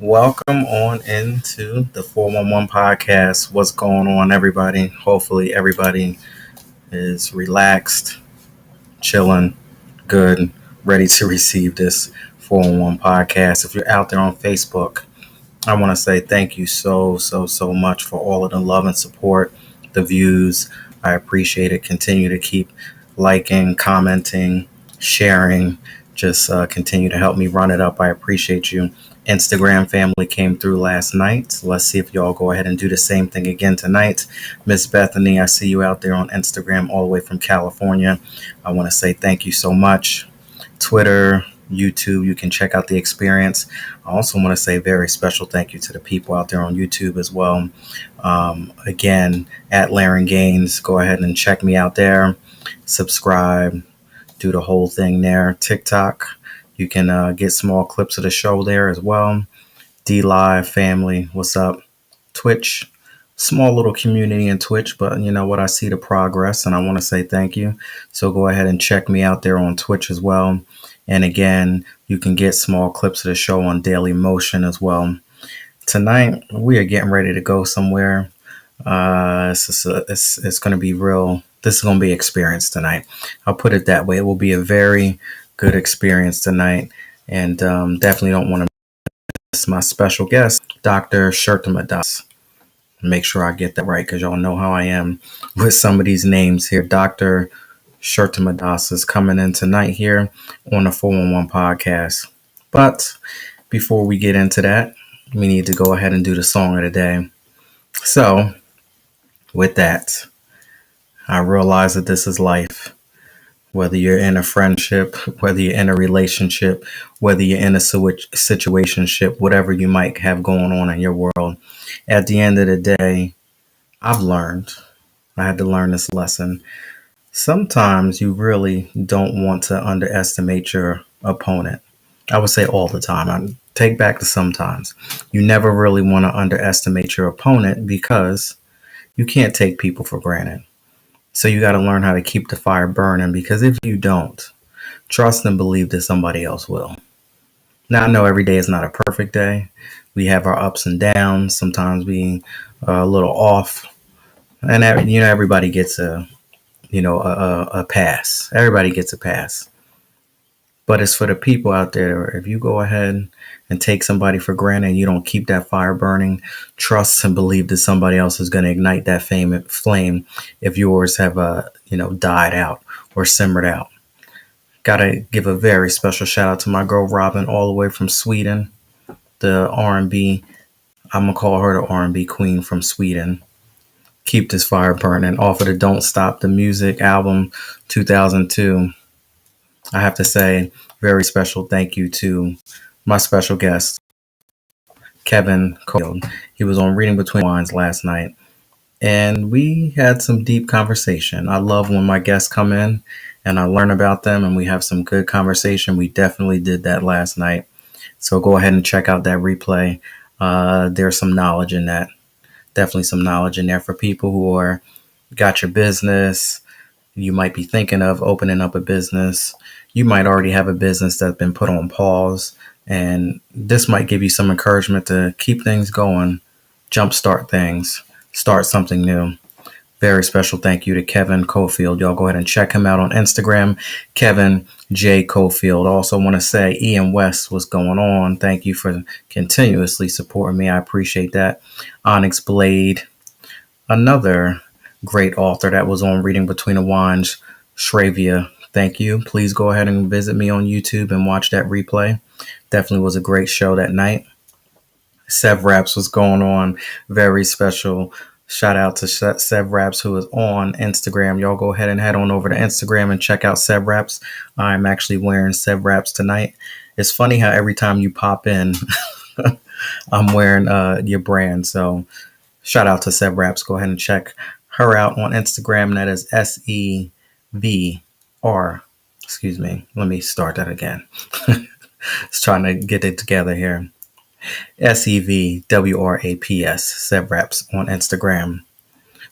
Welcome on into the 411 podcast. What's going on, everybody? Hopefully, everybody is relaxed, chilling, good, ready to receive this 411 podcast. If you're out there on Facebook, I want to say thank you so much for all of the love and support, the views. I appreciate it. Continue to keep liking, commenting, sharing. Just continue to help me run it up. I appreciate you. Instagram family came through last night. Let's see if y'all go ahead and do the same thing again tonight. Miss Bethany, I see you out there on Instagram all the way from California. I want to say thank you so much. Twitter, YouTube, you can check out the experience. I also want to say very special thank you to the people out there on YouTube as well. Again, at Laren Gaines, go ahead and check me out there. Subscribe, do the whole thing there. TikTok, you can get small clips of the show there as well. D Live family, what's up? Twitch, small little community in Twitch, but you know what? I see the progress and I want to say thank you. So go ahead and check me out there on Twitch as well. And again, you can get small clips of the show on Daily Motion as well. Tonight, we are getting ready to go somewhere. It's going to be real. This is going to be experience tonight. I'll put it that way. It will be a very good experience tonight. And definitely don't want to miss my special guest, Dr. Shurtamadas. Make sure I get that right because y'all know how I am with some of these names here. Dr. Shurtamadas is coming in tonight here on the 411 podcast. But before we get into that, we need to go ahead and do the song of the day. So, with that, I realize that this is life. Whether you're in a friendship, whether you're in a relationship, whether you're in a situationship, whatever you might have going on in your world, at the end of the day, I had to learn this lesson. Sometimes you really don't want to underestimate your opponent. I would say all the time. I take back to sometimes. You never really want to underestimate your opponent because you can't take people for granted. So you got to learn how to keep the fire burning because if you don't, trust and believe that somebody else will. Now, I know every day is not a perfect day. We have our ups and downs, sometimes being a little off. And, everybody gets a pass. Everybody gets a pass. But it's for the people out there. If you go ahead and take somebody for granted and you don't keep that fire burning, trust and believe that somebody else is going to ignite that flame if yours have died out or simmered out. Gotta give a very special shout out to my girl Robin, all the way from Sweden, the R&B. I'm gonna call her the R&B queen from Sweden. Keep this fire burning. Off of the Don't Stop the Music album 2002. I have to say, very special thank you to my special guest, Kevin Cofield. He was on Reading Between Lines last night, and we had some deep conversation. I love when my guests come in and I learn about them and we have some good conversation. We definitely did that last night. So go ahead and check out that replay. There's some knowledge in that. Definitely some knowledge in there for people who are got your business. You might be thinking of opening up a business. You might already have a business that's been put on pause. And this might give you some encouragement to keep things going, jumpstart things, start something new. Very special thank you to Kevin Cofield. Y'all go ahead and check him out on Instagram, Kevin J. Cofield. Also want to say, Ian West, what's going on? Thank you for continuously supporting me. I appreciate that. Onyx Blade, another great author that was on Reading Between the Lines, Shravia. Thank you. Please go ahead and visit me on YouTube and watch that replay. Definitely was a great show that night. Sev Raps was going on. Very special. Shout out to Sev Raps, who is on Instagram. Y'all go ahead and head on over to Instagram and check out Sev Raps. I'm actually wearing Sev Raps tonight. It's funny how every time you pop in, I'm wearing your brand. So shout out to Sev Raps. Go ahead and check her out on Instagram. That is SEVR. Excuse me. Let me start that again. Just trying to get it together here. SEVWRAPS, Sev Raps on Instagram.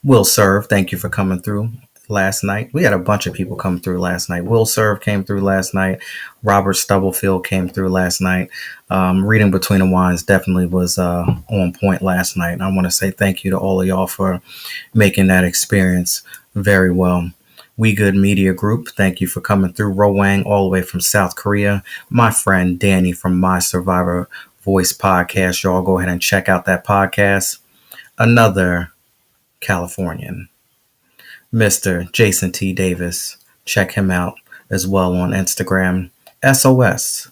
Will Serve, thank you for coming through last night. We had a bunch of people come through last night. Will Serve came through last night. Robert Stubblefield came through last night. Reading Between the Lines definitely was on point last night. I want to say thank you to all of y'all for making that experience very well. We Good Media Group, thank you for coming through. Rowang, all the way from South Korea. My friend Danny from My Survivor Voice podcast. Y'all go ahead and check out that podcast. Another Californian, Mr. Jason T. Davis. Check him out as well on Instagram. SOS.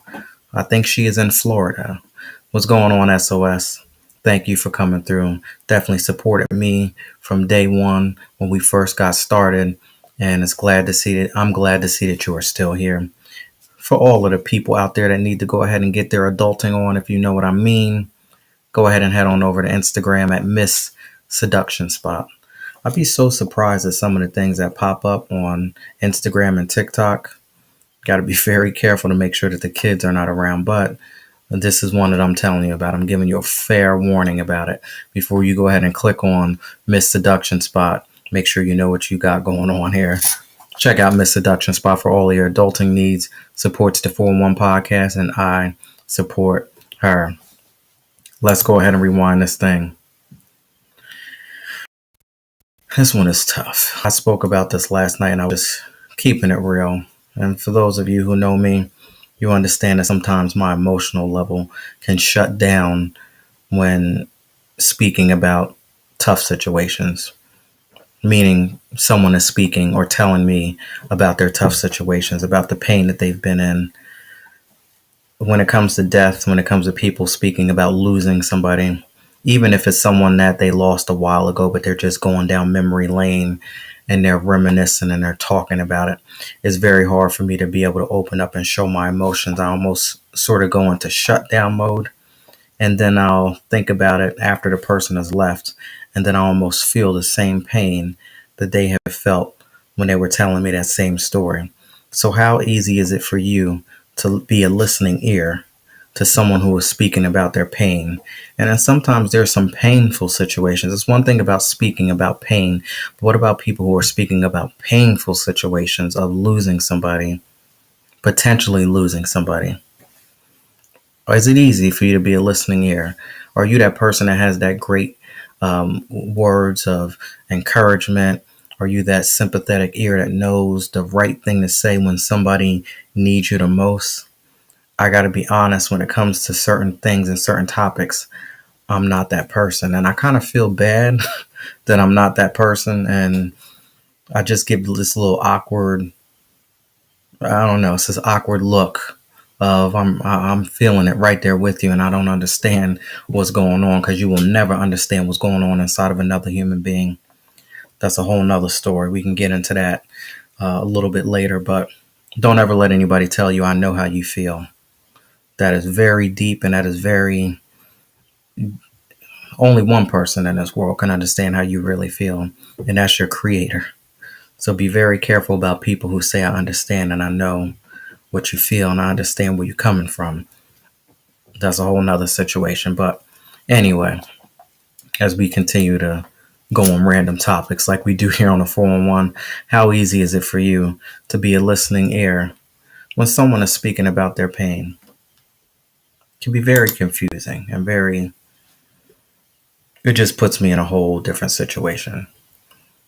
I think she is in Florida. What's going on, SOS? Thank you for coming through. Definitely supported me from day one when we first got started. And I'm glad to see that you are still here. For all of the people out there that need to go ahead and get their adulting on, if you know what I mean, go ahead and head on over to Instagram at Miss Seduction Spot. I'd be so surprised at some of the things that pop up on Instagram and TikTok. Got to be very careful to make sure that the kids are not around, but this is one that I'm telling you about. I'm giving you a fair warning about it before you go ahead and click on Miss Seduction Spot. Make sure you know what you got going on here. Check out Miss Seduction Spot for all of your adulting needs. Supports the 411 podcast, and I support her. Let's go ahead and rewind this thing. This one is tough. I spoke about this last night, and I was keeping it real. And for those of you who know me, you understand that sometimes my emotional level can shut down when speaking about tough situations. Meaning someone is speaking or telling me about their tough situations, about the pain that they've been in. When it comes to death, when it comes to people speaking about losing somebody, even if it's someone that they lost a while ago, but they're just going down memory lane and they're reminiscing and they're talking about it, it's very hard for me to be able to open up and show my emotions. I almost sort of go into shutdown mode. And then I'll think about it after the person has left. And then I almost feel the same pain that they have felt when they were telling me that same story. So how easy is it for you to be a listening ear to someone who is speaking about their pain? And then sometimes there's some painful situations. It's one thing about speaking about pain, but what about people who are speaking about painful situations of losing somebody, potentially losing somebody? Or is it easy for you to be a listening ear? Are you that person that has that great words of encouragement? Are you that sympathetic ear that knows the right thing to say when somebody needs you the most? I got to be honest, when it comes to certain things and certain topics, I'm not that person. And I kind of feel bad that I'm not that person. And I just give this little awkward, I don't know, it's this awkward look of I'm feeling it right there with you, and I don't understand what's going on, because you will never understand what's going on inside of another human being. That's a whole nother story. We can get into that a little bit later, but don't ever let anybody tell you I know how you feel. That is very deep, and that is very, only one person in this world can understand how you really feel, and that's your creator. So be very careful about people who say I understand and I know what you feel and I understand where you're coming from. That's a whole nother situation. But anyway, as we continue to go on random topics like we do here on the 411. How easy is it for you to be a listening ear when someone is speaking about their pain? It can be very confusing and it just puts me in a whole different situation.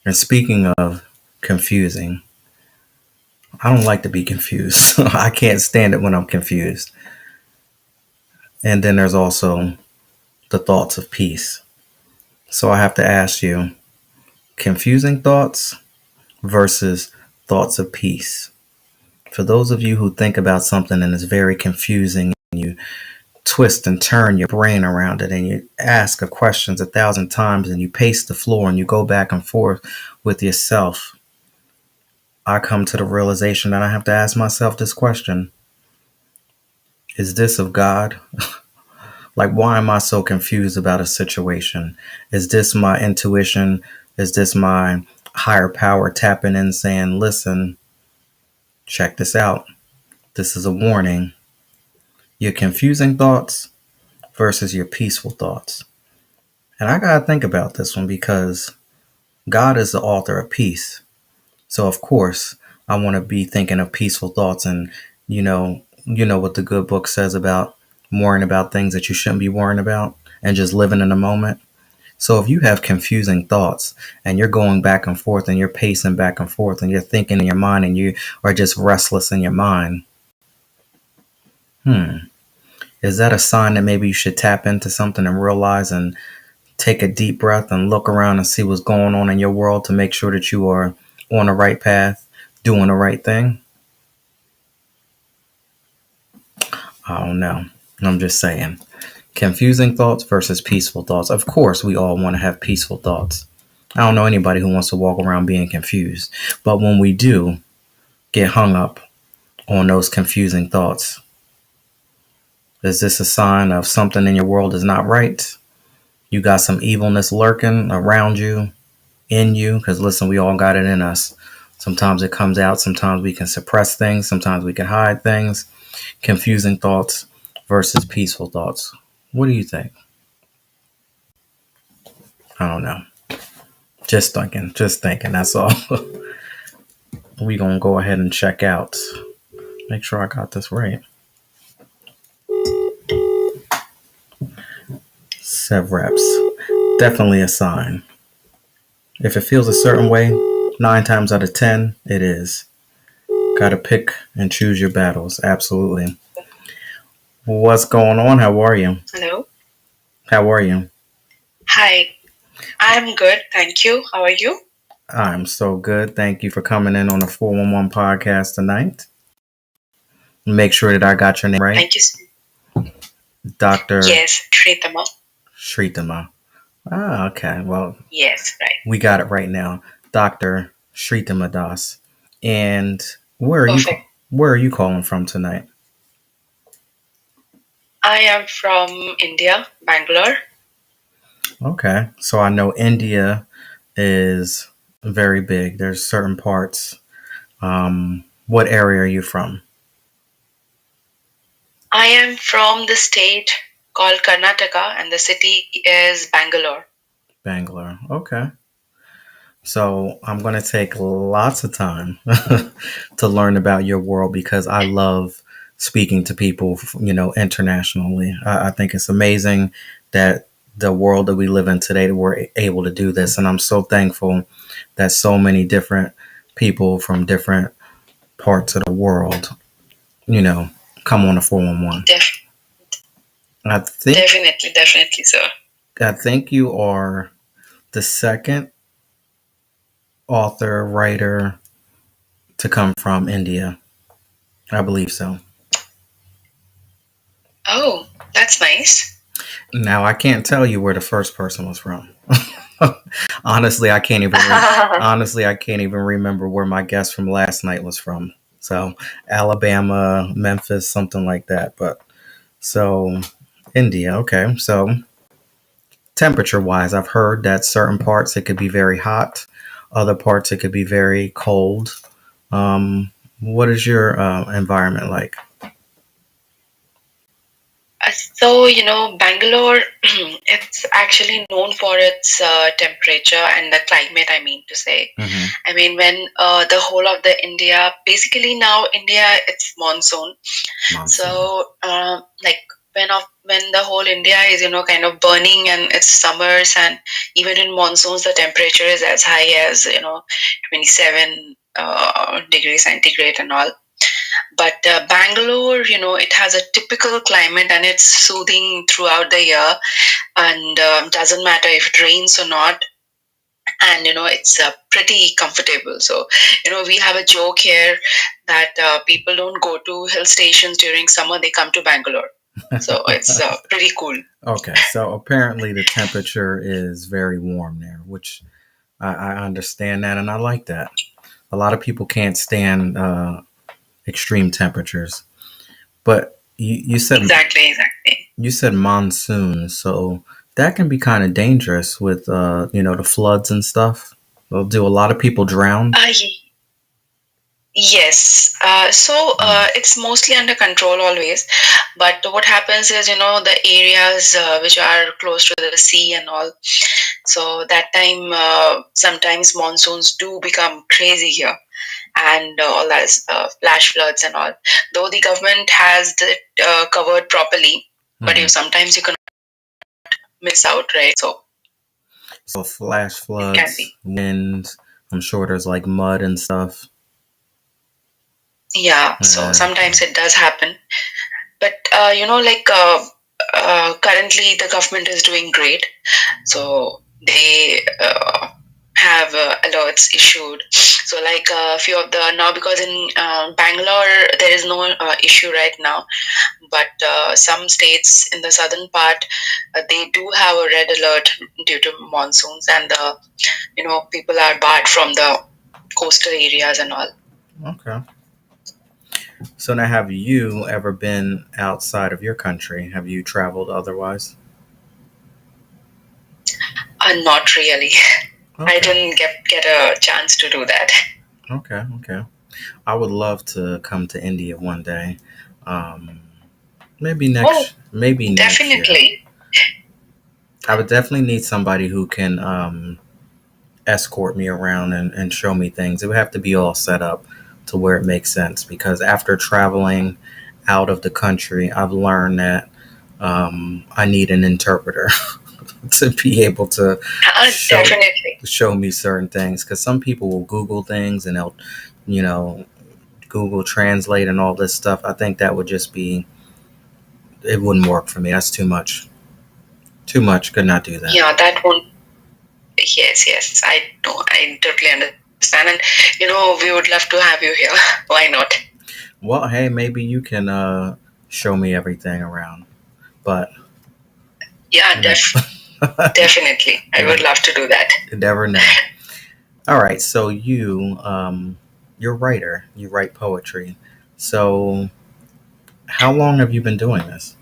And speaking of confusing, I don't like to be confused. I can't stand it when I'm confused. And then there's also the thoughts of peace. So I have to ask you, confusing thoughts versus thoughts of peace. For those of you who think about something and it's very confusing and you twist and turn your brain around it and you ask a questions 1,000 times and you pace the floor and you go back and forth with yourself, I come to the realization that I have to ask myself this question. Is this of God? Like, why am I so confused about a situation? Is this my intuition? Is this my higher power tapping in saying, listen, check this out. This is a warning. Your confusing thoughts versus your peaceful thoughts. And I got to think about this one because God is the author of peace. So, of course, I want to be thinking of peaceful thoughts. And, you know what the good book says about worrying about things that you shouldn't be worrying about and just living in the moment. So if you have confusing thoughts and you're going back and forth and you're pacing back and forth and you're thinking in your mind and you are just restless in your mind, is that a sign that maybe you should tap into something and realize and take a deep breath and look around and see what's going on in your world to make sure that you are on the right path, doing the right thing? I don't know. I'm just saying. Confusing thoughts versus peaceful thoughts. Of course, we all want to have peaceful thoughts. I don't know anybody who wants to walk around being confused. But when we do get hung up on those confusing thoughts, is this a sign of something in your world is not right? You got some evilness lurking around you, in you? Because listen, we all got it in us. Sometimes it comes out. Sometimes we can suppress things. Sometimes we can hide things. Confusing thoughts versus peaceful thoughts. What do you think? I don't know. Just thinking. Just thinking. That's all. We gonna go ahead and check out. Make sure I got this right. Sev reps. Definitely a sign. If it feels a certain way, 9 times out of 10, it is. Gotta pick and choose your battles. Absolutely. What's going on? How are you? Hello. How are you? Hi. I'm good. Thank you. How are you? I'm so good. Thank you for coming in on the 411 podcast tonight. Make sure that I got your name right. Thank you. Dr. Yes, Shritama. Shritama. Ah, okay. Well, Yes, right. we got it right now. Dr. Shritama Das. And where are Perfect. where are you calling from tonight? I am from India, Bangalore. Okay. So I know India is very big. There's certain parts. What area are you from? I am from the state called Karnataka and the city is Bangalore. Bangalore. Okay. So I'm going to take lots of time to learn about your world because I love speaking to people, internationally. I think it's amazing that the world that we live in today, that we're able to do this. And I'm so thankful that so many different people from different parts of the world, you know, come on the 411. Definitely, sir. I think you are the second author, writer to come from India. I believe so. Oh, that's nice. Now I can't tell you where the first person was from. Honestly, I can't even. Honestly, I can't even remember where my guest from last night was from. So Alabama, Memphis, something like that. But so India, okay. So temperature wise, I've heard that certain parts it could be very hot, other parts it could be very cold. What is your environment like? Bangalore, it's actually known for its temperature and the climate, I mean to say. Mm-hmm. I mean, when the whole of the India, basically now India, it's monsoon. Monsoon. So, when the whole India is, kind of burning and it's summers, and even in monsoons, the temperature is as high as, 27 degrees centigrade and all. But Bangalore, it has a typical climate and it's soothing throughout the year, and doesn't matter if it rains or not. And it's pretty comfortable. So we have a joke here that people don't go to hill stations during summer; they come to Bangalore. So it's pretty cool. Okay, so apparently the temperature is very warm there, which I understand that and I like that. A lot of people can't stand extreme temperatures, but Exactly. you said monsoon, so that can be kind of dangerous with the floods and stuff. Well, do a lot of people drown? Uh, Yes. So Mm. it's mostly under control always. But what happens is, the areas which are close to the sea and all. So that time, sometimes monsoons do become crazy here, and all that flash floods and all. Though the government has it covered properly, but Hmm. sometimes you can miss out, right? So So flash it can floods, be. winds. I'm sure there's like mud and stuff. Yeah. So Okay. sometimes it does happen. But currently the government is doing great. So they have alerts issued. So like a few of the now, because in Bangalore there is no issue right now, but some states in the southern part they do have a red alert due to monsoons, and the people are barred from the coastal areas and all. Okay. So now, have you ever been outside of your country? Have you traveled otherwise? Not really. I Okay. didn't get a chance to do that. Okay. Okay. I would love to come to India one day. Um, Oh, maybe next year. definitely. I would definitely need somebody who can escort me around and show me things. It would have to be all set up to where it makes sense because after traveling out of the country, I've learned that I need an interpreter to be able to show Definitely. show me certain things because some people will Google things and they'll, you know, Google Translate and all this stuff. I think that would just be it wouldn't work for me. That's too much. Too much. Could not do that. Yeah, that won't. Yes. I know. I totally understand. And, we would love to have you here. Why not? Well, hey, maybe you can show me everything around, but Yeah, you know, definitely. I you would love to do that. never know. All right, so you're a writer. You write poetry. So how long have you been doing this?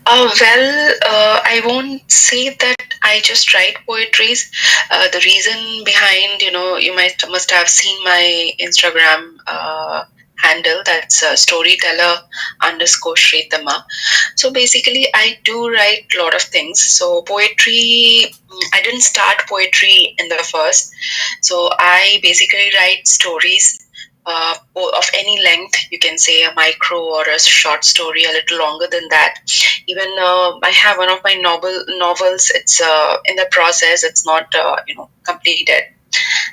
I won't say that I just write poetries. The reason behind, you might must have seen my Instagram handle. That's storyteller underscore Shritama. So basically, I do write a lot of things. So poetry, I didn't start poetry in the first. So I basically write stories of any length. You can say a micro or a short story, a little longer than that. Even I have one of my novels. It's in the process. It's not completed.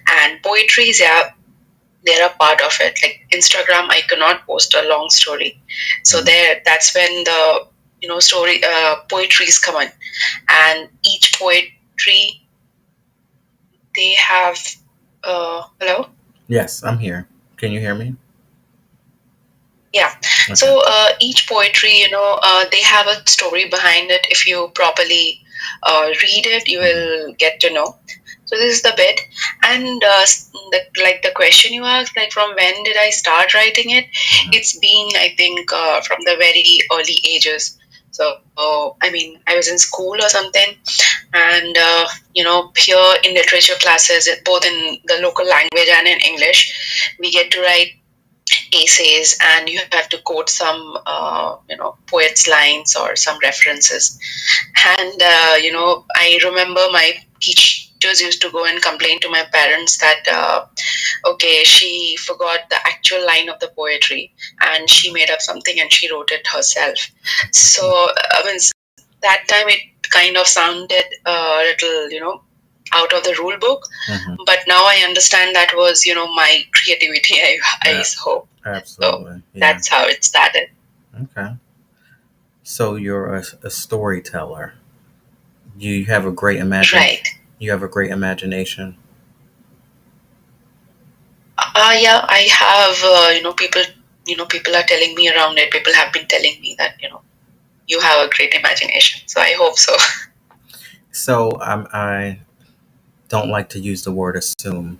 And poetries, yeah, they're a part of it. Like Instagram, I cannot post a long story. So Mm. that's when the story poetries come in, and each poetry they have. Hello. Yes, I'm here. Can you hear me? Yeah. Okay. So each poetry, they have a story behind it. If you properly read it, you Hmm. will get to know. So this is the bit, and the question you asked, like from when did I start writing it? Hmm. It's been, I think, from the very early ages. So I mean, I was in school or something, and here in literature classes, both in the local language and in English, we get to write essays, and you have to quote some poet's lines or some references. And I remember my teachers used to go and complain to my parents that okay, she forgot the actual line of the poetry and she made up something and she wrote it herself. So I mean, that time it kind of sounded a little, out of the rule book. Mm-hmm. But now I understand that was, my creativity. I hope. So Absolutely. Yeah. that's how it started. Okay. So you're a storyteller. You have a great imagination. Right. You have a great imagination. Yeah, I have. People. People are telling me around it. People have been telling me that you have a great imagination. So I hope so. So I don't like to use the word assume,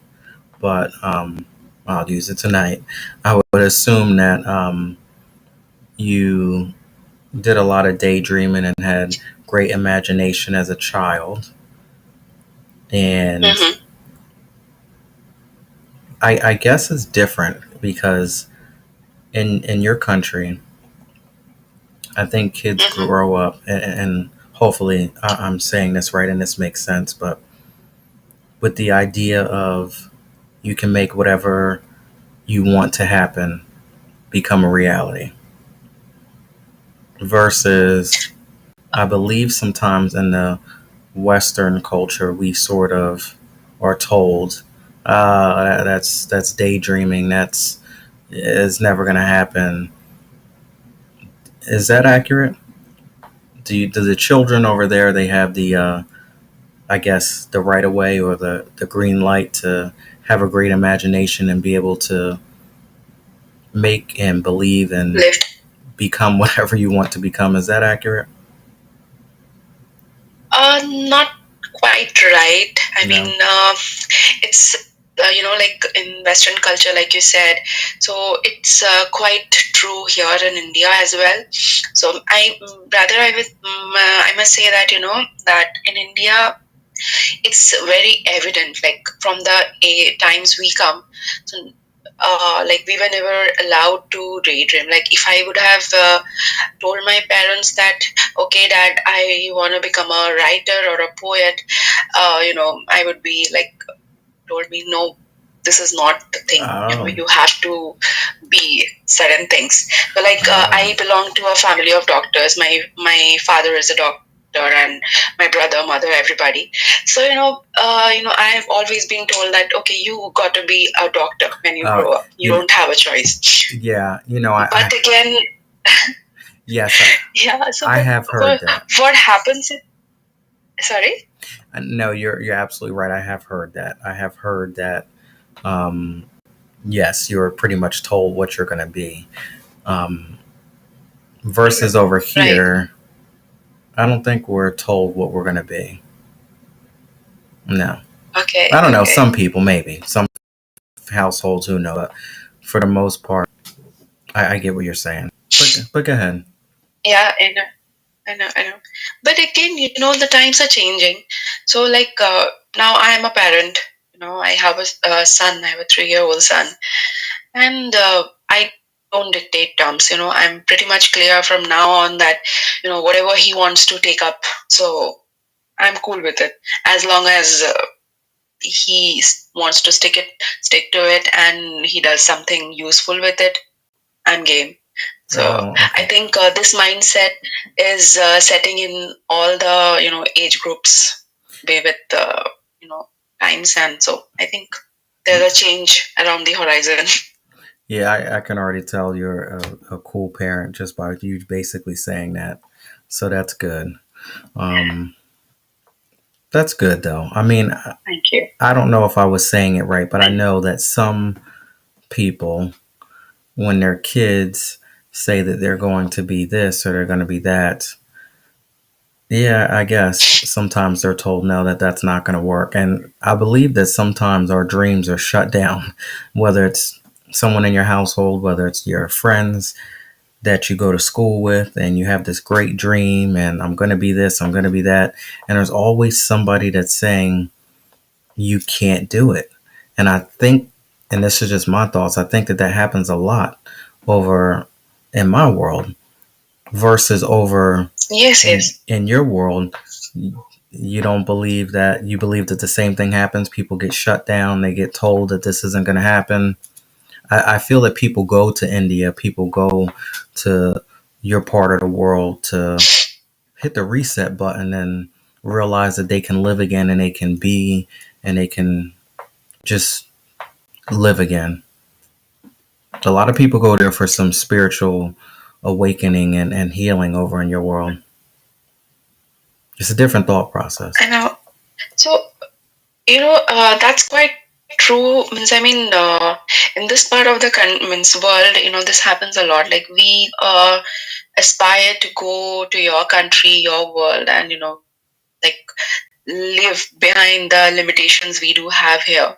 but I'll use it tonight. I would assume that you did a lot of daydreaming and had great imagination as a child. And Mm-hmm. I guess it's different because in your country, I think kids Mm-hmm. grow up, and hopefully I'm saying this right and this makes sense, but with the idea of you can make whatever you want to happen become a reality versus I believe sometimes in the Western culture we sort of are told that's daydreaming, that's it's never going to happen. Is that accurate? Do the children over there, they have the I guess the right of way or the green light to have a great imagination and be able to make and believe and Lift. become whatever you want to become? Is that accurate? Not quite right. I mean, No. it's like in Western culture, like you said. So it's quite true here in India as well. So I must say that that in India it's very evident. Like from the times we come, so like we were never allowed to daydream. Like if I would have told my parents that okay dad, I want to become a writer or a poet, I would be like, told me no, this is not the thing, Oh. you have to be certain things. So like Oh. I belong to a family of doctors. My father is a doctor, and my brother, mother, everybody. So I've always been told that okay, you got to be a doctor when you Oh. grow up, you don't have a choice. Yeah. But again, Yes, yeah. So, I but have heard that. what happens? Sorry. No, you're absolutely right. I have heard that. I have heard that. Um, yes, you're pretty much told what you're going to be. Um, versus over Right. here, I don't think we're told what we're going to be. No, Okay. I don't know. Okay. Some people, maybe some households who know, but for the most part, I get what you're saying. But go ahead. Yeah, I know. I know. I know. But again, the times are changing. So, like, now I am a parent. I have a son. I have a 3-year-old son, and I don't dictate terms. I'm pretty much clear from now on that, whatever he wants to take up. So I'm cool with it as long as he wants to stick to it, and he does something useful with it. I'm game. So Oh, I okay. think this mindset is setting in all the age groups way with times, and so I think there's a change around the horizon. Yeah, I can already tell you're a cool parent just by you basically saying that. So that's good. Um, that's good though. I mean, Thank you. I don't know if I was saying it right, but I know that some people, when their kids say that they're going to be this or they're going to be that, yeah, I guess sometimes they're told no, that that's not going to work. And I believe that sometimes our dreams are shut down, whether it's someone in your household, whether it's your friends that you go to school with, and you have this great dream, and I'm going to be this, I'm going to be that. And there's always somebody that's saying, you can't do it. And I think and this is just my thoughts, I think that that happens a lot over in my world versus over Yes, yes. in your world. You don't believe that, you believe that the same thing happens. People get shut down, they get told that this isn't going to happen. I feel that people go to India, people go to your part of the world to hit the reset button and realize that they can live again and they can be and they can just live again. A lot of people go there for some spiritual awakening and healing over in your world. It's a different thought process. I know. So, that's quite true. Means, I mean, in this part of the means world, this happens a lot. Like we aspire to go to your country, your world, and like live behind the limitations we do have here.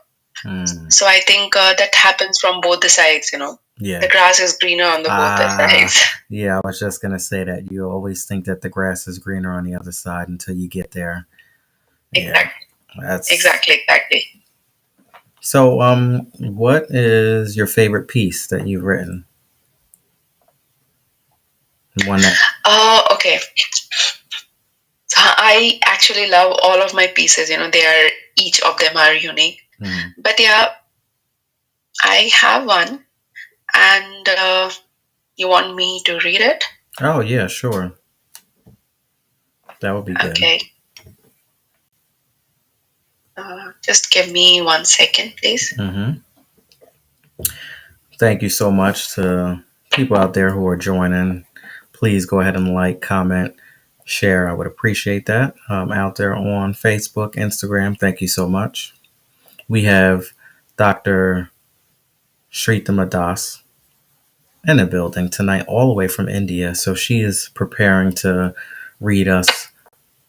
So I think that happens from both the sides. The Yeah. grass is greener on the both the sides. Yeah, I was just gonna say that you always think that the grass is greener on the other side until you get there. Yeah, Exactly, that's exactly, exactly. so. What is your favorite piece that you've written? One that. Okay. So I actually love all of my pieces. They are each of them are unique. Mm. But yeah, I have one, and you want me to read it? Oh yeah, sure. That would be good. Okay. Just give me 1 second, please. Hmm. Thank you so much to people out there who are joining. Please go ahead and like, comment, share. I would appreciate that. Out there on Facebook, Instagram. Thank you so much. We have Dr. Shrita Das in the building tonight, all the way from India. So she is preparing to read us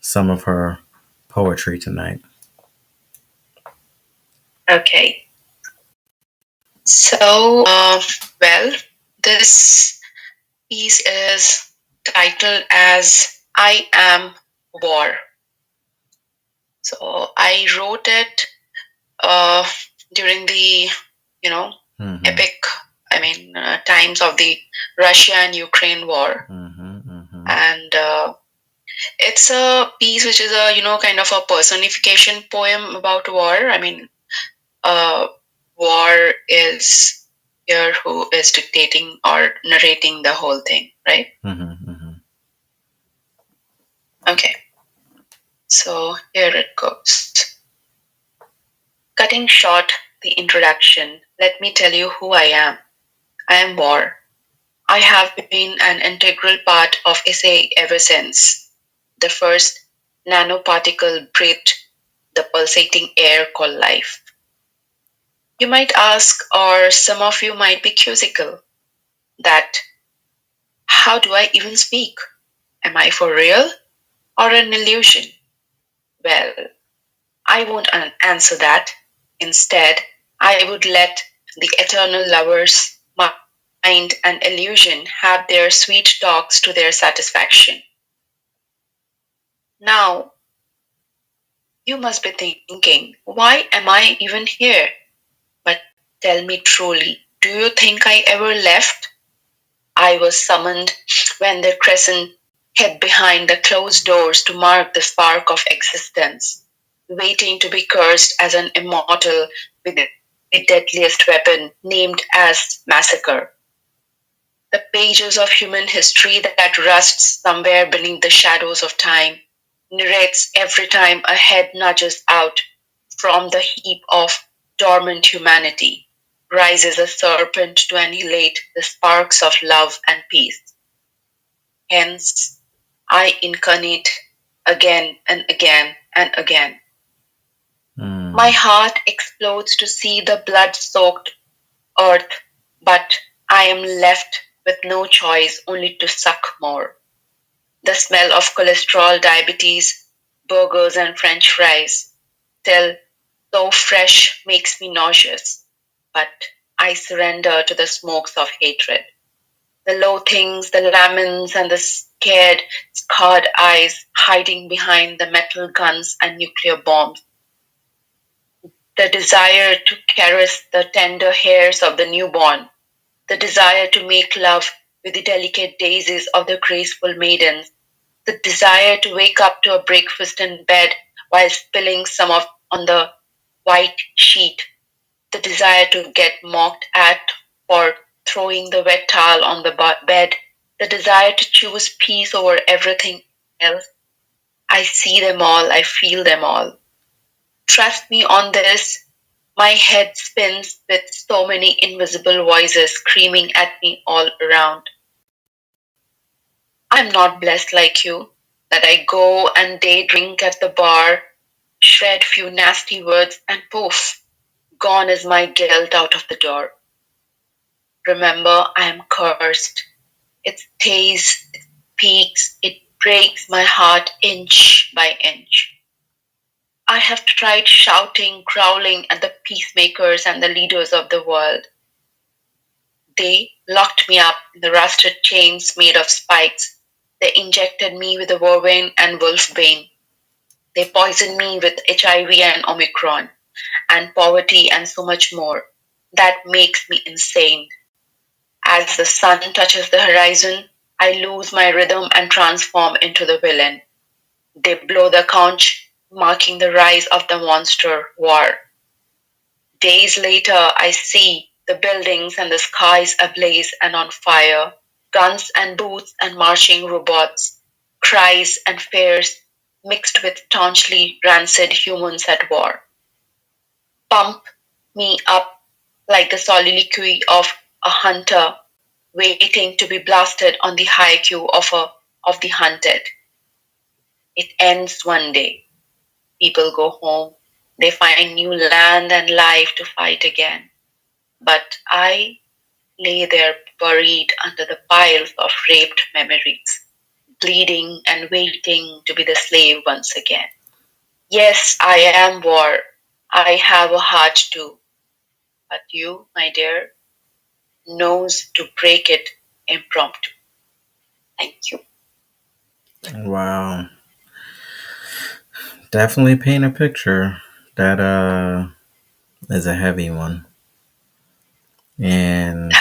some of her poetry tonight. Okay. So, well, this piece is titled as I Am War. So I wrote it uh, during the, you know, Mm-hmm. epic, times of the Russia and Ukraine war. Mm-hmm. Mm-hmm. And it's a piece which is a, kind of a personification poem about war. Uh, war is here who is dictating or narrating the whole thing, right? Mm-hmm. Mm-hmm. Okay, so here it goes. Cutting short the introduction, let me tell you who I am. I am war. I have been an integral part of essay ever since the first nanoparticle breathed the pulsating air called life. You might ask, or some of you might be quizzical, that how do I even speak? Am I for real or an illusion? Well, I won't answer that. Instead, I would let the eternal lovers, mind and illusion, have their sweet talks to their satisfaction. Now, you must be thinking, why am I even here? But tell me truly, do you think I ever left? I was summoned when the crescent hid behind the closed doors to mark the spark of existence, waiting to be cursed as an immortal with the deadliest weapon named as massacre. The pages of human history that rusts somewhere beneath the shadows of time narrates every time a head nudges out from the heap of dormant humanity, rises a serpent to annihilate the sparks of love and peace. Hence, I incarnate again and again and again. My heart explodes to see the blood soaked earth, but I am left with no choice only to suck more. The smell of cholesterol, diabetes, burgers, and french fries, still so fresh, makes me nauseous. But I surrender to the smokes of hatred. The loathings, the laments, and the scared, scarred eyes hiding behind the metal guns and nuclear bombs The desire to caress the tender hairs of the newborn, the desire to make love with the delicate daisies of the graceful maidens, the desire to wake up to a breakfast in bed while spilling some of on the white sheet, the desire to get mocked at for throwing the wet towel on the bed, the desire to choose peace over everything else. I see them all, I feel them all. Trust me on this. My head spins with so many invisible voices screaming at me all around. I'm not blessed like you, that I go and day drink at the bar, shred few nasty words, and poof, gone is my guilt out of the door. Remember, I am cursed. It stays, it peaks, it breaks my heart inch by inch. I have tried shouting, growling at the peacemakers and the leaders of the world. They locked me up in the rusted chains made of spikes. They injected me with the vervain and wolfbane. They poisoned me with HIV and Omicron, and poverty and so much more. That makes me insane. As the sun touches the horizon, I lose my rhythm and transform into the villain. They blow the conch, marking the rise of the monster war. Days later, I see the buildings and the skies ablaze and on fire, guns and boots and marching robots, cries and fears mixed with staunchly rancid humans at war. Pump me up like the soliloquy of a hunter waiting to be blasted on the high queue of the hunted. It ends one day. People go home. They find new land and life to fight again. But I lay there buried under the piles of raped memories, bleeding and waiting to be the slave once again. Yes, I am war. I have a heart too. But you, my dear, knows to break it impromptu. Thank you. Wow. Definitely paint a picture. That is a heavy one. And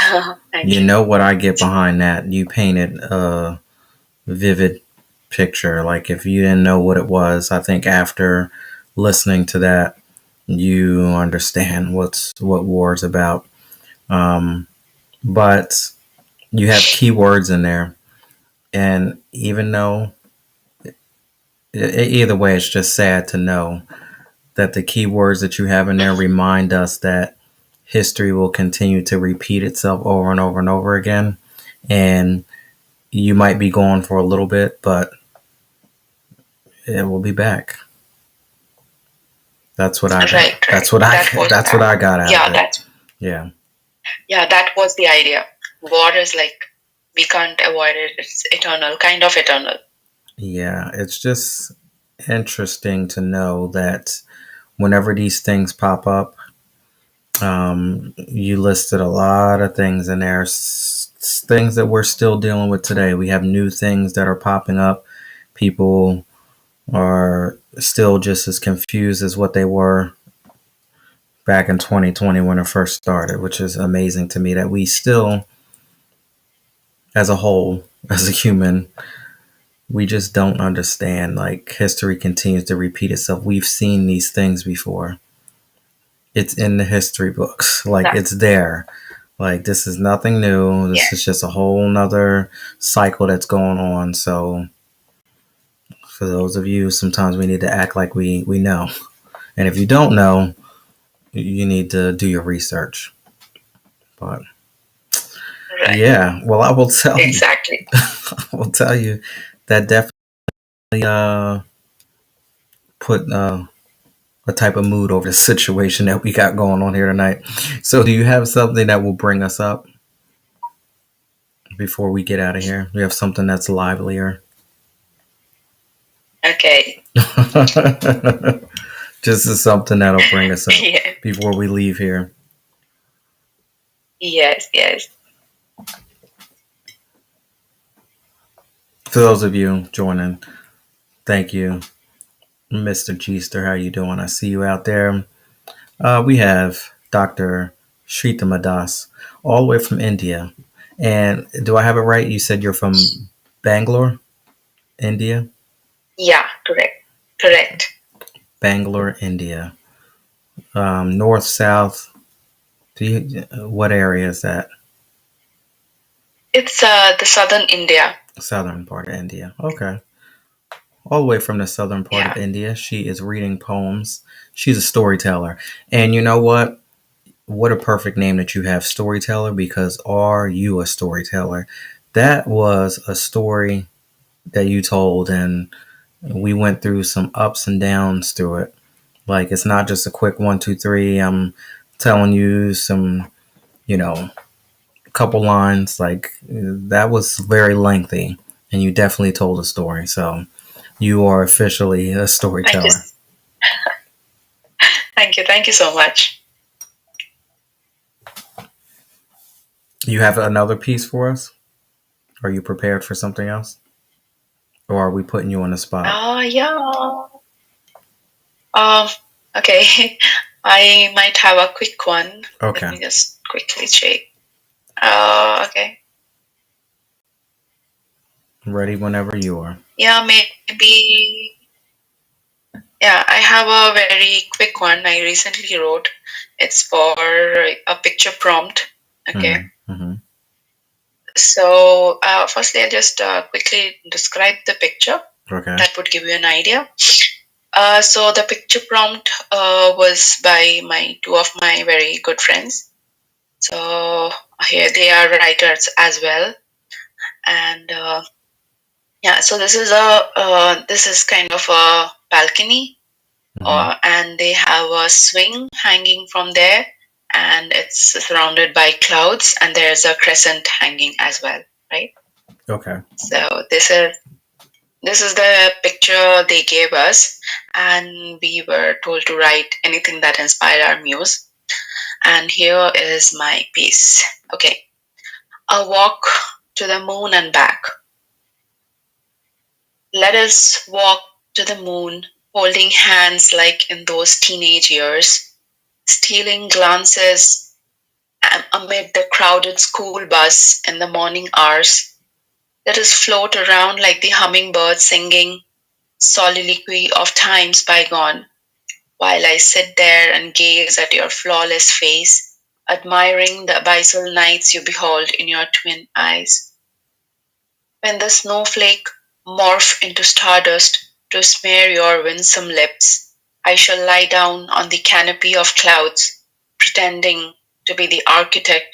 Thank you you. know what I get behind that. You painted a vivid picture. Like if you didn't know what it was, I think after listening to that, you understand what war is about. Um, but you have keywords in there, and even though either way, it's just sad to know that the keywords that you have in there remind us that history will continue to repeat itself over and over and over again. And you might be gone for a little bit, but it will be back. That's what I got. Right, right. That's what I got out Yeah, of it. Yeah. yeah, that was the idea. War is like we can't avoid it. It's eternal, kind of eternal. Yeah. It's just interesting to know that whenever these things pop up, you listed a lot of things in there, things that we're still dealing with today. We have new things that are popping up. People are still just as confused as what they were back in 2020 when it first started, which is amazing to me that we still, as a whole, as a human, we just don't understand. Like history continues to repeat itself. We've seen these things before. It's in the history books. Like it's there. Like this is nothing new. This is just a whole nother cycle that's going on. So for those of you, sometimes we need to act like we know. And if you don't know, you need to do your research. But Right. yeah, well, I will tell Exactly. you, I will tell you that definitely put a type of mood over the situation that we got going on here tonight. So, do you have something that will bring us up before we get out of here? We have something that's livelier. Okay. Just as something that'll bring us up Yeah. before we leave here. Yes, yes. For those of you joining, thank you, Mr. Gester. How you doing? I see you out there. We have Dr. Shrita Das, all the way from India. And do I have it right? You said you're from Bangalore, India? Yeah, correct. Correct. Bangalore, India. North, south. What area is that? It's the southern India. Southern part of India. Okay. All the way from the southern part of Yeah. India. She is reading poems. She's a storyteller. And you know what? What a perfect name that you have, storyteller, because are you a storyteller? That was a story that you told, and we went through some ups and downs through it. Like, it's not just a quick one, two, three. I'm telling you some, you know, couple lines. Like, that was very lengthy, and you definitely told a story. So, you are officially a Thank you. storyteller. Thank you. Thank you so much. You have another piece for us? Are you prepared for something else? Or are we putting you on the spot? Yeah. Um, okay. I might have a quick one. Let Okay. me just quickly check. Okay. Ready whenever you are. Yeah, maybe. Yeah, I have a very quick one I recently wrote. It's for a picture prompt. Okay. Mm-hmm. Mm-hmm. So, firstly, I'll just quickly describe the picture. Okay. That would give you an idea. So, the picture prompt was by my two of my very good friends. So, here they are writers as well. And yeah, so this is kind of a balcony, Mm-hmm. and they have a swing hanging from there, and it's surrounded by clouds, and there's a crescent hanging as well, right? Okay. So this is the picture they gave us, and we were told to write anything that inspired our muse. And here is my piece. Okay, a walk to the moon and back. Let us walk to the moon, holding hands like in those teenage years, stealing glances amid the crowded school bus in the morning hours. Let us float around like the hummingbird singing soliloquy of times bygone, while I sit there and gaze at your flawless face, admiring the abyssal nights you behold in your twin eyes. When the snowflake morph into stardust to smear your winsome lips, I shall lie down on the canopy of clouds, pretending to be the architect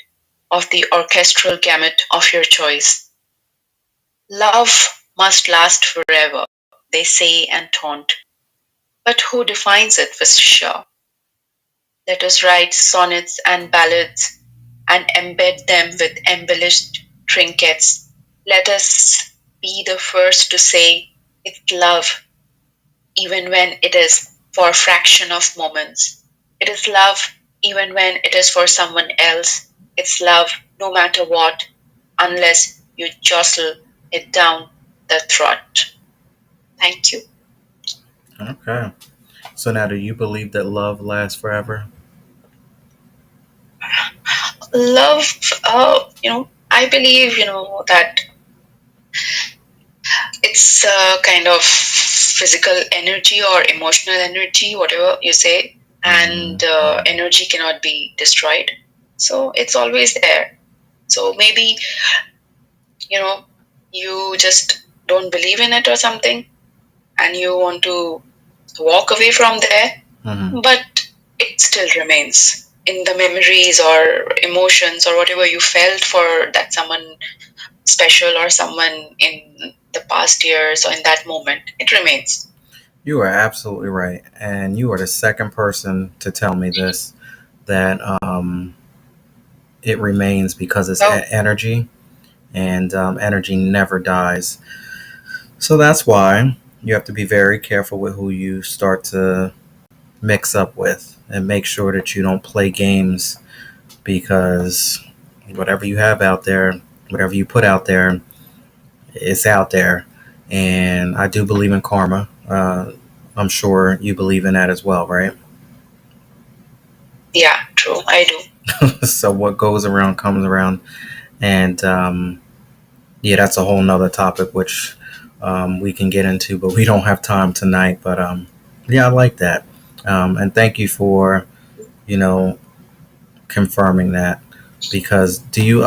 of the orchestral gamut of your choice. Love must last forever, they say and taunt. But who defines it for sure? Let us write sonnets and ballads and embed them with embellished trinkets. Let us be the first to say it's love, even when it is for a fraction of moments. It is love, even when it is for someone else. It's love, no matter what, unless you jostle it down the throat. Thank you. Okay. So now, do you believe that love lasts forever? Love, I believe, that it's a kind of physical energy or emotional energy, whatever you say, and Mm-hmm. energy cannot be destroyed. So it's always there. So maybe, you know, you just don't believe in it or something, and you want to walk away from there, Mm-hmm. but it still remains in the memories or emotions or whatever you felt for that someone special or someone in the past years or in that moment. It remains. You are absolutely right, and you are the second person to tell me this, that it remains because it's Oh, energy, and energy never dies. So that's why you have to be very careful with who you start to mix up with, and make sure that you don't play games, because whatever you have out there, whatever you put out there, it's out there. And I do believe in karma. I'm sure you believe in that as well, right? Yeah, true. I do. So what goes around comes around, and yeah, that's a whole nother topic which we can get into, but we don't have time tonight. But yeah, I like that, and thank you for you know confirming that. Because do you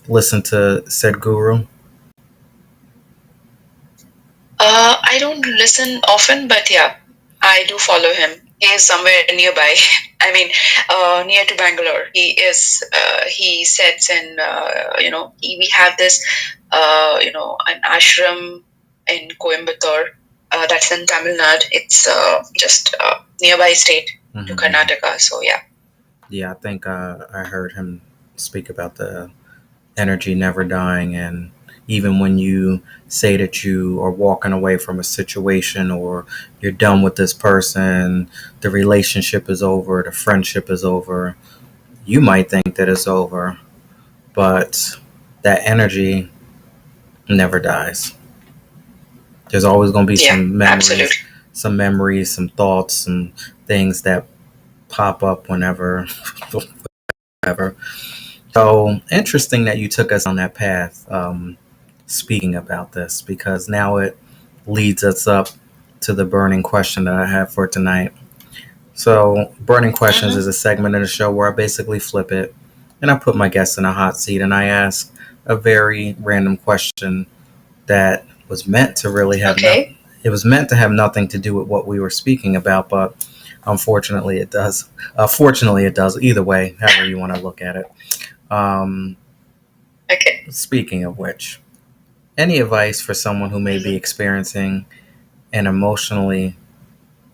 listen to said guru? I don't listen often, but yeah, I do follow him. He is somewhere nearby. I mean, near to Bangalore. He sits in, we have this, an ashram in Coimbatore. That's in Tamil Nadu. It's just nearby state to Mm-hmm. Karnataka. So yeah. Yeah, I think I heard him speak about the energy never dying, and even when you say that you are walking away from a situation or you're done with this person, the relationship is over, the friendship is over, you might think that it's over, but that energy never dies. There's always going to be Yeah, some absolutely. memories, some thoughts, some things that pop up whenever, whatever. So interesting that you took us down that path, speaking about this, because now it leads us up to the burning question that I have for tonight. So, burning questions is Mm-hmm. a segment in the show where I basically flip it and I put my guests in a hot seat and I ask a very random question that was meant to really have nothing. Okay. It was meant to have nothing to do with what we were speaking about, but unfortunately, it does. Fortunately, it does. Either way, however you want to look at it. Um, Okay. Speaking of which, any advice for someone who may be Mm-hmm. experiencing an emotionally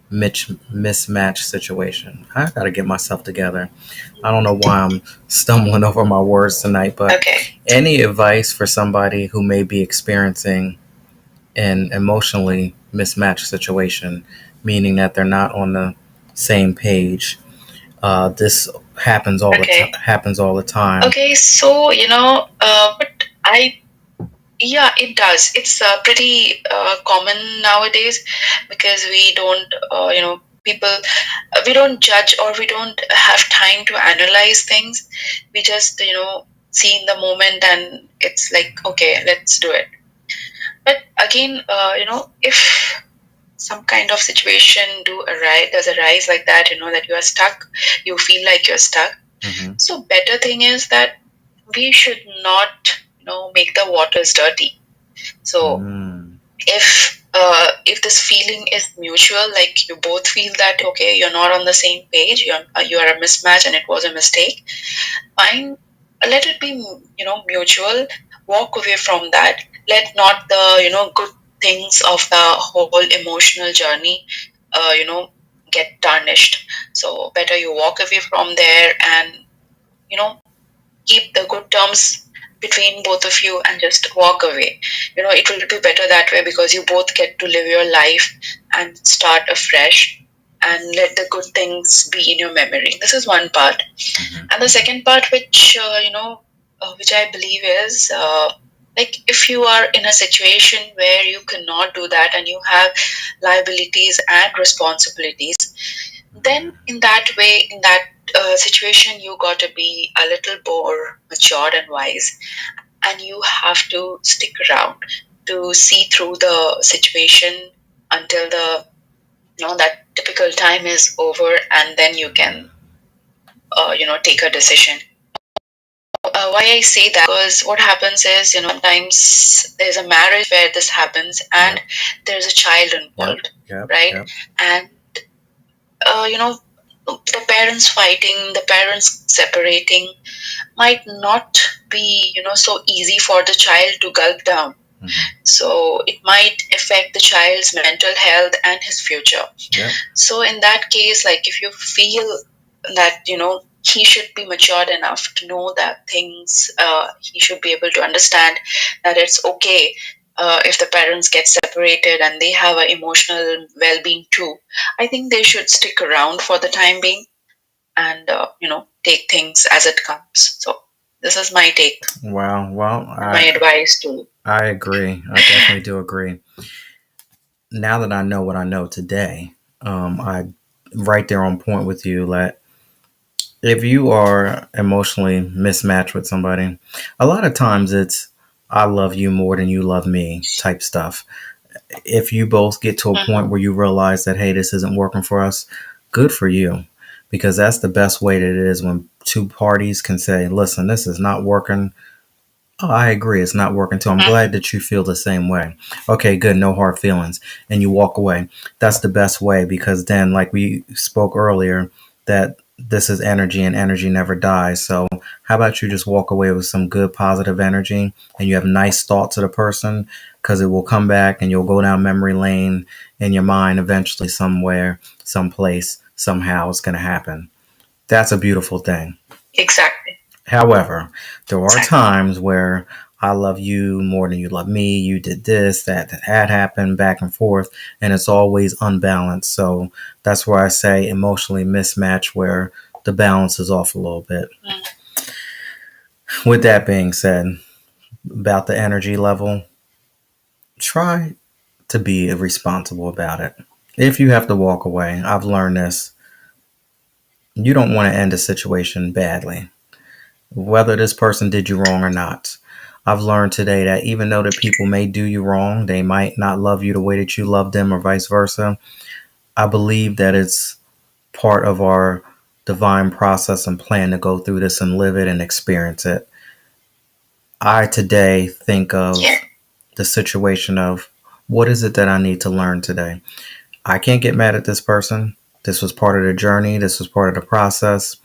mismatched situation? I got to get myself together. I don't know why I'm stumbling over my words tonight, but Okay. any advice for somebody who may be experiencing an emotionally mismatched situation, meaning that they're not on the same page? This Okay. happens all the time. Okay. So but I Yeah, it does. It's pretty common nowadays because we don't, people, we don't judge or we don't have time to analyze things. We just, see in the moment and it's like, okay, let's do it. But again, if some kind of situation does arise like that, that you are stuck, you feel like you're stuck. Mm-hmm. So better thing is that we should not, make the waters dirty. So Mm. if this feeling is mutual, like you both feel that okay, you're not on the same page, you are a mismatch, and it was a mistake. Fine, let it be mutual. Walk away from that. Let not the good things of the whole emotional journey, uh, you know, get tarnished. So better you walk away from there and you know keep the good terms between both of you and just walk away. It will be better that way because you both get to live your life and start afresh and let the good things be in your memory. This is one part. And the Mm-hmm. second part, which I believe is like if you are in a situation where you cannot do that and you have liabilities and responsibilities, then in that situation, you got to be a little more matured and wise, and you have to stick around to see through the situation until the that typical time is over, and then you can take a decision. Why I say that, because what happens is, sometimes there's a marriage where this happens and Yep. there's a child Yep. involved, Yep. right? Yep. And the parents fighting, the parents separating might not be so easy for the child to gulp down. Mm-hmm. So it might affect the child's mental health and his future. Yep. So in that case, like if you feel that he should be matured enough to know that things, he should be able to understand that it's okay if the parents get separated and they have an emotional well-being too. I think they should stick around for the time being and take things as it comes. So this is my take Wow. Well, and my advice to. I agree. I definitely do agree. Now that I know what I know today, I right there on point with you. That If you are emotionally mismatched with somebody, a lot of times it's I love you more than you love me type stuff. If you both get to a point Mhm. where you realize that, hey, this isn't working for us, good for you. Because that's the best way that it is when two parties can say, listen, this is not working. Oh, I agree. It's not working too. I'm glad that you feel the same way. Okay, good. No hard feelings. And you walk away. That's the best way because then, like we spoke earlier, that this is energy and energy never dies. So, how about you just walk away with some good positive energy and you have nice thoughts of the person because it will come back and you'll go down memory lane in your mind eventually, somewhere, someplace, somehow it's going to happen. That's a beautiful thing. Exactly. However, there are times where I love you more than you love me. You did this, that happened, back and forth, and it's always unbalanced. So that's where I say emotionally mismatched, where the balance is off a little bit. Mm. With that being said, about the energy level, try to be responsible about it. If you have to walk away, I've learned this. You don't want to end a situation badly, whether this person did you wrong or not. I've learned today that even though that people may do you wrong, they might not love you the way that you love them or vice versa. I believe that it's part of our divine process and plan to go through this and live it and experience it. I today think of the situation of what is it that I need to learn today? I can't get mad at this person. This was part of the journey. This was part of the process.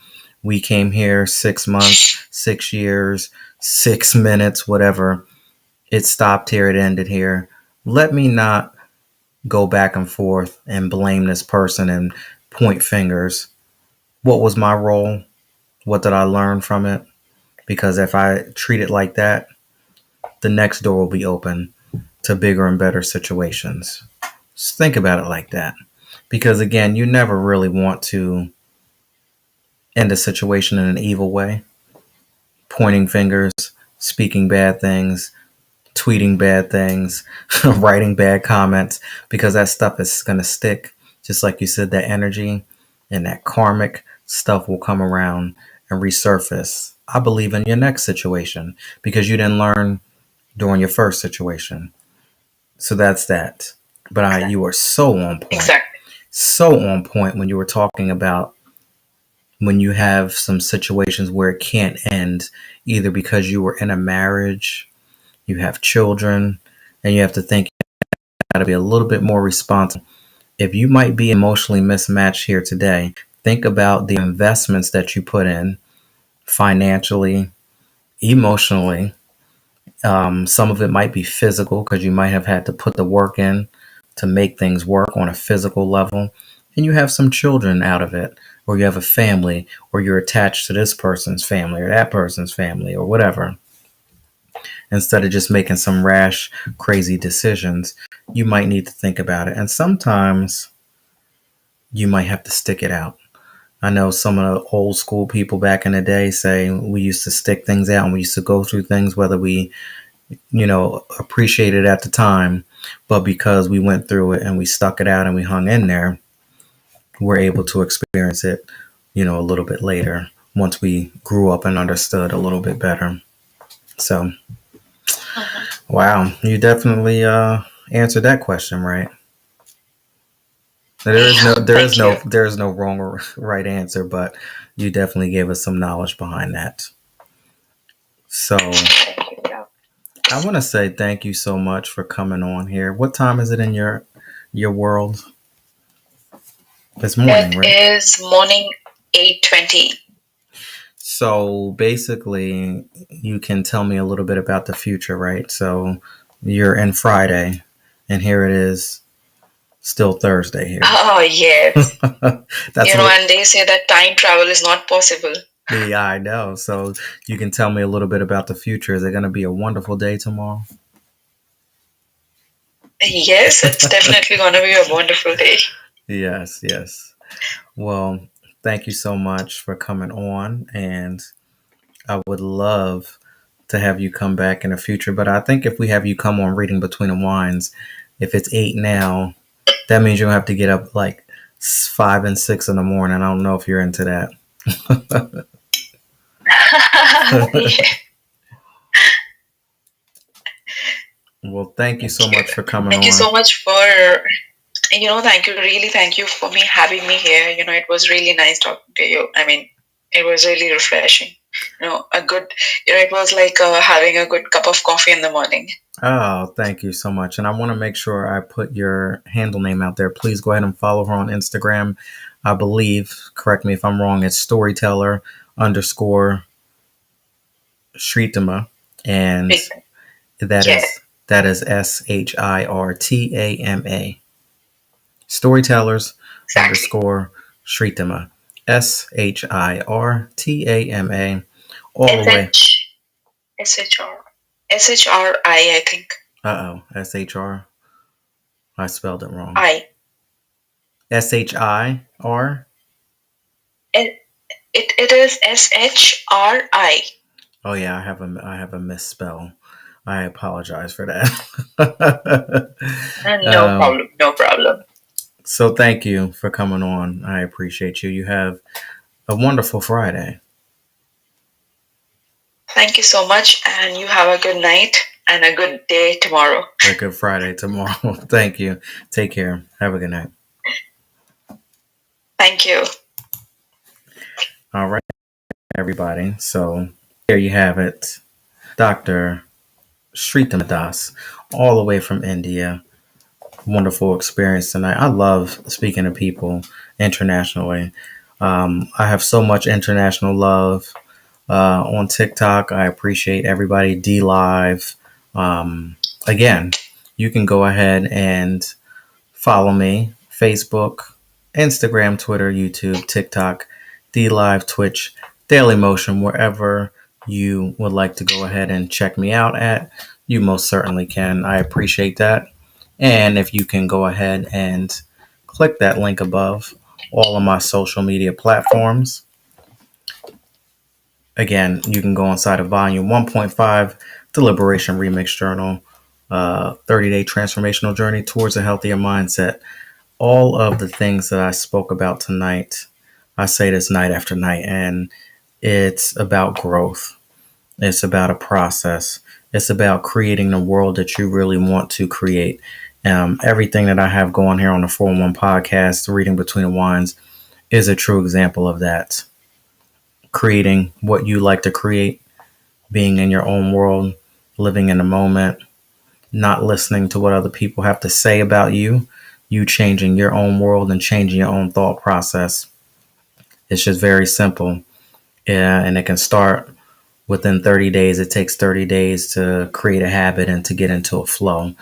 We came here 6 months, 6 years, 6 minutes, whatever. It stopped here. It ended here. Let me not go back and forth and blame this person and point fingers. What was my role? What did I learn from it? Because if I treat it like that, the next door will be open to bigger and better situations. Just think about it like that. Because again, you never really want to end a situation in an evil way, pointing fingers, speaking bad things, tweeting bad things, writing bad comments, because that stuff is going to stick. Just like you said, that energy and that karmic stuff will come around and resurface. I believe in your next situation because you didn't learn during your first situation. So that's that. But you were so on point. Exactly. So on point when you were talking about when you have some situations where it can't end, either because you were in a marriage, you have children, and you have to think you got to be a little bit more responsible. If you might be emotionally mismatched here today, think about the investments that you put in financially, emotionally. Some of it might be physical because you might have had to put the work in to make things work on a physical level. And you have some children out of it, or you have a family, or you're attached to this person's family or that person's family or whatever. Instead of just making some rash, crazy decisions, you might need to think about it. And sometimes you might have to stick it out. I know some of the old school people back in the day say we used to stick things out and we used to go through things whether we, appreciate it at the time, but because we went through it and we stuck it out and we hung in there, we're able to experience it, a little bit later once we grew up and understood a little bit better. So, wow, you definitely answered that question right. There is no, there is Thank no, you. there is no wrong or right answer, but you definitely gave us some knowledge behind that. So, Thank you. Yeah. I want to say thank you so much for coming on here. What time is it in your world? It's morning, It right? is morning 8:20. So basically, you can tell me a little bit about the future, right? So you're in Friday, and here it is, still Thursday here. Oh, yes. That's what. And they say that time travel is not possible. Yeah, I know. So you can tell me a little bit about the future. Is it going to be a wonderful day tomorrow? Yes, it's definitely going to be a wonderful day. Yes, yes. Well, thank you so much for coming on, and I would love to have you come back in the future. But I think if we have you come on Reading Between the Wines, if it's 8 now, that means you'll have to get up like 5 and 6 in the morning. I don't know if you're into that. Yeah. Well, thank you so Thank you. much for coming Thank you on. so much for, thank you, really thank you for me having me here. It was really nice talking to you. I mean, it was really refreshing. A good, it was like having a good cup of coffee in the morning. Oh, thank you so much. And I want to make sure I put your handle name out there. Please go ahead and follow her on Instagram. I believe, correct me if I'm wrong, it's storyteller underscore Shritama. And Big- that Yeah, is Shirtama. Storytellers exactly. underscore Shritama. Shirtama. All the S way. H S H R S H R I think. SHR. I spelled it wrong. I. SHIR. It, it is SHRI. Oh yeah, I have a misspell. I apologize for that. No um, problem. No problem. so thank you for coming on. I appreciate you. You have a wonderful Friday. Thank you so much, and you have a good night and a good day tomorrow. A good Friday tomorrow. Thank you. Take care. Have a good night. Thank you. All right, everybody. So there you have it. Dr. Shrita Das, all the way from India. Wonderful experience tonight. I love speaking to people internationally. I have so much international love on TikTok. I appreciate everybody. D Live. Again, you can go ahead and follow me Facebook, Instagram, Twitter, YouTube, TikTok, D Live, Twitch, Daily Motion, wherever you would like to go ahead and check me out at. You most certainly can. I appreciate that. And if you can go ahead and click that link above, all of my social media platforms. Again, you can go inside of volume 1.5, the Liberation Remix Journal, 30-day transformational journey towards a healthier mindset. All of the things that I spoke about tonight, I say this night after night, and it's about growth. It's about a process. It's about creating the world that you really want to create. Everything that I have going here on the 411 podcast, Reading Between the Wines, is a true example of that. Creating what you like to create, being in your own world, living in the moment, not listening to what other people have to say about you, you changing your own world and changing your own thought process. It's just very simple. Yeah, and it can start within 30 days. It takes 30 days to create a habit and to get into a flow.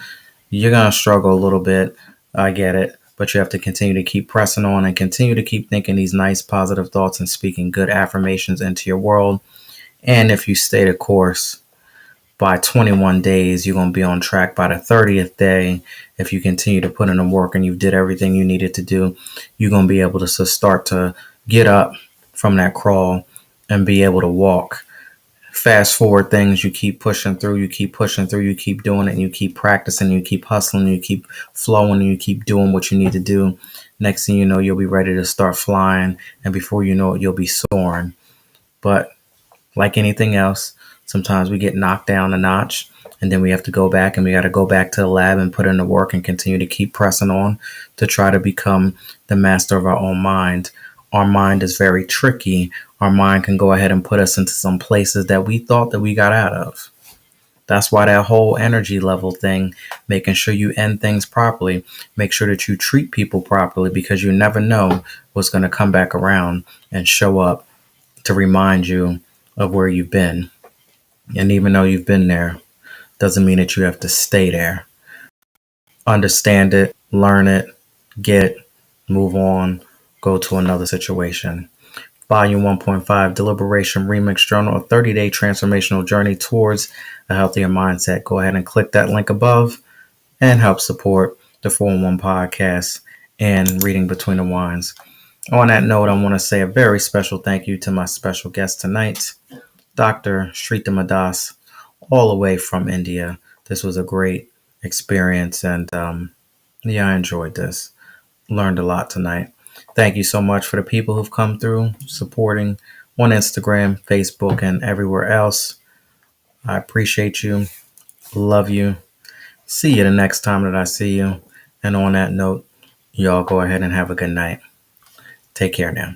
You're going to struggle a little bit. I get it. But you have to continue to keep pressing on and continue to keep thinking these nice positive thoughts and speaking good affirmations into your world. And if you stay the course, by 21 days, you're going to be on track by the 30th day. If you continue to put in the work and you did everything you needed to do, you're going to be able to start to get up from that crawl and be able to walk. Fast forward things, you keep pushing through, you keep pushing through, you keep doing it, and you keep practicing, you keep hustling, you keep flowing, and you keep doing what you need to do. Next thing you know, you'll be ready to start flying, and before you know it, you'll be soaring. But like anything else, sometimes we get knocked down a notch and then we have to go back and we got to go back to the lab and put in the work and continue to keep pressing on to try to become the master of our own mind. Our mind is very tricky. Our mind can go ahead and put us into some places that we thought that we got out of. That's why that whole energy level thing, making sure you end things properly, make sure that you treat people properly because you never know what's going to come back around and show up to remind you of where you've been. And even though you've been there, doesn't mean that you have to stay there. Understand it, learn it, get it, move on, go to another situation. Volume 1.5, Deliberation Remix Journal, a 30-day transformational journey towards a healthier mindset. Go ahead and click that link above and help support the 411 podcast and Reading Between the Wines. On that note, I want to say a very special thank you to my special guest tonight, Dr. Shrita Madas, all the way from India. This was a great experience, and yeah, I enjoyed this. Learned a lot tonight. Thank you so much for the people who've come through supporting on Instagram, Facebook, and everywhere else. I appreciate you. Love you. See you the next time that I see you. And on that note, y'all go ahead and have a good night. Take care now.